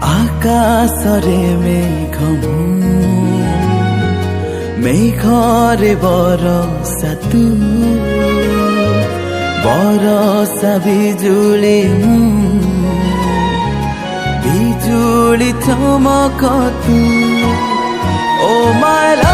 ଆକାଶରେ ମେଘରେ ବରଷା ତୁ ବରଷା ବିଜୁଳି ବିଜୁଳି ଚମକ ତୁ। ଓ ମାଇ